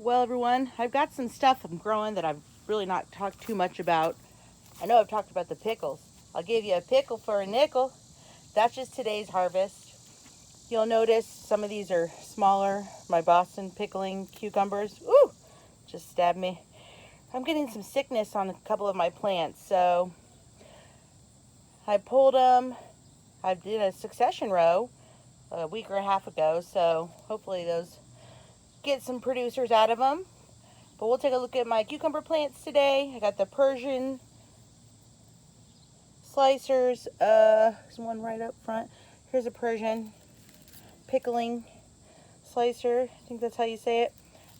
Well, everyone, I've got some stuff I'm growing that I've really not talked too much about. I know I've talked about the pickles. I'll give you a pickle for a nickel. That's just today's harvest. You'll notice some of these are smaller. My Boston pickling cucumbers. Ooh, just stabbed me. I'm getting some sickness on a couple of my plants, so I pulled them. I did a succession row a week or a half ago, so hopefully those get some producers out of them. But we'll take a look at my cucumber plants today. I got the Persian slicers. There's one right up front. Here's a Persian pickling slicer. I think that's how you say it.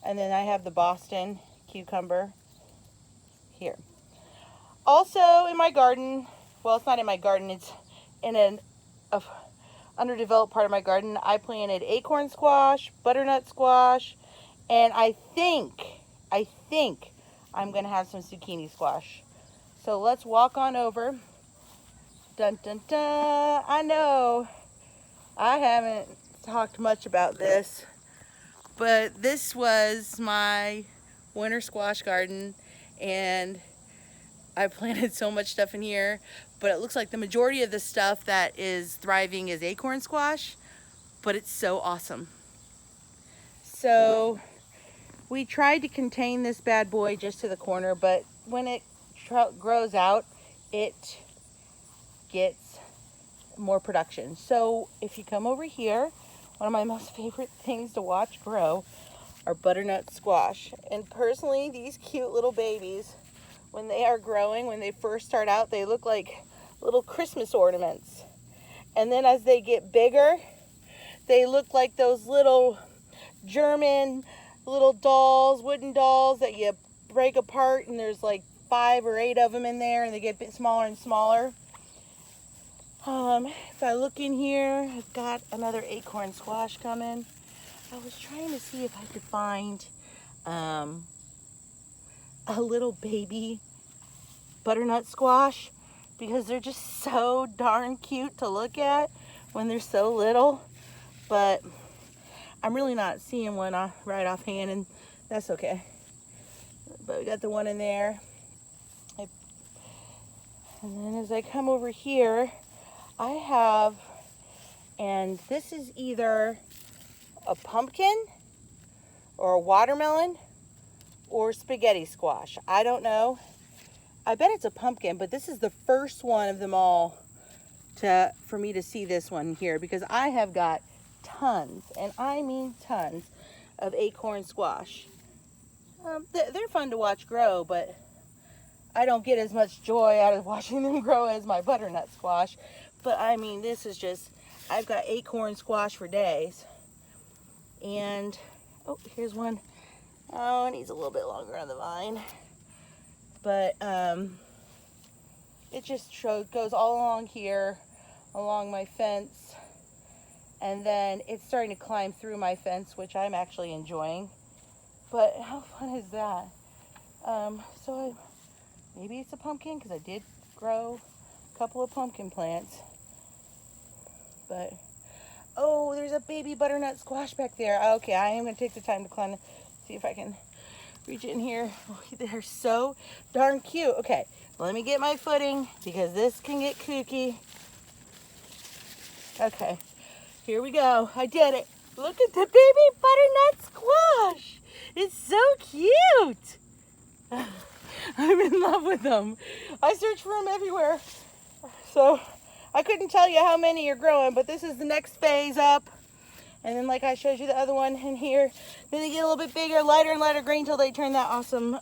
And then I have the Boston cucumber here. Also in my garden, well, it's not in my garden, it's in an underdeveloped part of my garden. I planted acorn squash, butternut squash, and I think I'm gonna have some zucchini squash. So let's walk on over. Dun dun dun. I know I haven't talked much about this, but this was my winter squash garden, and I planted so much stuff in here, but it looks like the majority of the stuff that is thriving is acorn squash, but it's so awesome. So we tried to contain this bad boy just to the corner, but when it grows out, it gets more production. So if you come over here, one of my most favorite things to watch grow are butternut squash. And personally, these cute little babies, when they are growing, when they first start out, they look like little Christmas ornaments. And then as they get bigger, they look like those little German little dolls, wooden dolls that you break apart, and there's like 5 or 8 of them in there, and they get a bit smaller and smaller. If I look in here, I've got another acorn squash coming. I was trying to see if I could find a little baby butternut squash, because they're just so darn cute to look at when they're so little. But I'm really not seeing one right offhand, and that's okay. But we got the one in there. And then as I come over here, I have, and this is either a pumpkin or a watermelon or spaghetti squash. I don't know. I bet it's a pumpkin, but this is the first one of them all for me to see this one here, because I have got tons, and I mean tons, of acorn squash. They're fun to watch grow, but I don't get as much joy out of watching them grow as my butternut squash. But I mean, this is just, I've got acorn squash for days. And, oh, here's one. Oh, it needs a little bit longer on the vine. But it just goes all along here, along my fence. And then it's starting to climb through my fence, which I'm actually enjoying. But how fun is that? Maybe it's a pumpkin, because I did grow a couple of pumpkin plants. But, oh, there's a baby butternut squash back there. Okay, I am going to take the time to climb, see if I can reach in here. Oh, they're so darn cute. Okay, let me get my footing, because this can get kooky. Okay, here we go. I did it. Look at the baby butternut squash. It's so cute. I'm in love with them. I search for them everywhere. So I couldn't tell you how many are growing, but this is the next phase up. And then, like I showed you the other one in here, then they get a little bit bigger, lighter and lighter green, till they turn that awesome,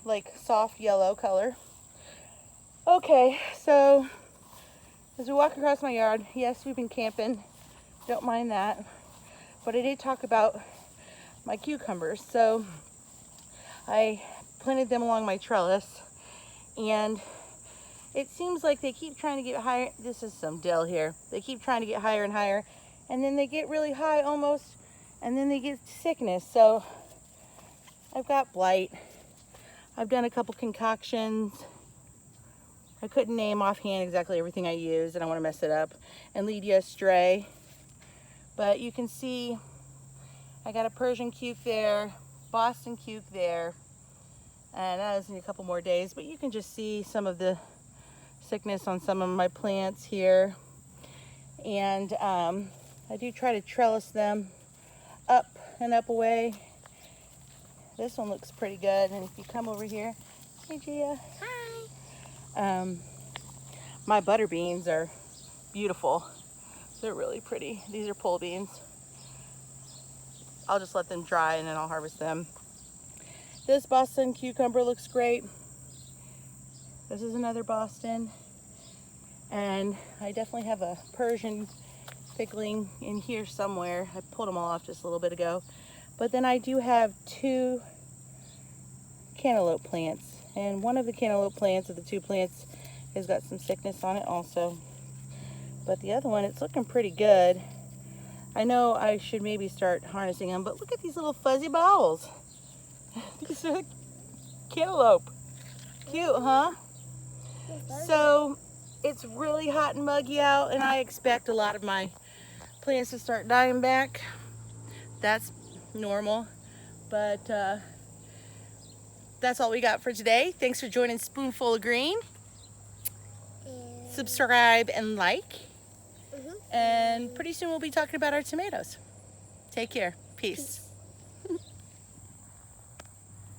like soft yellow color. Okay, so as we walk across my yard, yes, we've been camping. Don't mind that. But I did talk about my cucumbers. So I planted them along my trellis, and it seems like they keep trying to get higher. This is some dill here. They keep trying to get higher and higher, and then they get really high almost, and then they get sickness. So I've got blight. I've done a couple concoctions. I couldn't name offhand exactly everything I used, and I want to mess it up and lead you astray. But you can see I got a Persian cuke there, Boston cuke there, and that was in a couple more days, but you can just see some of the sickness on some of my plants here. And I do try to trellis them up and up away. This one looks pretty good, and if you come over here, hey Gia. Hi. My butter beans are beautiful. They're really pretty. These are pole beans. I'll just let them dry and then I'll harvest them. This Boston cucumber looks great. This is another Boston. And I definitely have a Persian pickling in here somewhere. I pulled them all off just a little bit ago. But then I do have 2 cantaloupe plants. And one of the cantaloupe plants, of the 2 plants, has got some sickness on it also. But the other one, it's looking pretty good. I know I should maybe start harnessing them, but look at these little fuzzy balls. These are cantaloupe. Cute, huh? So it's really hot and muggy out, and I expect a lot of my plants to start dying back. That's normal, but that's all we got for today. Thanks for joining Spoonful of Green. Subscribe and like. And pretty soon we'll be talking about our tomatoes. Take care. Peace.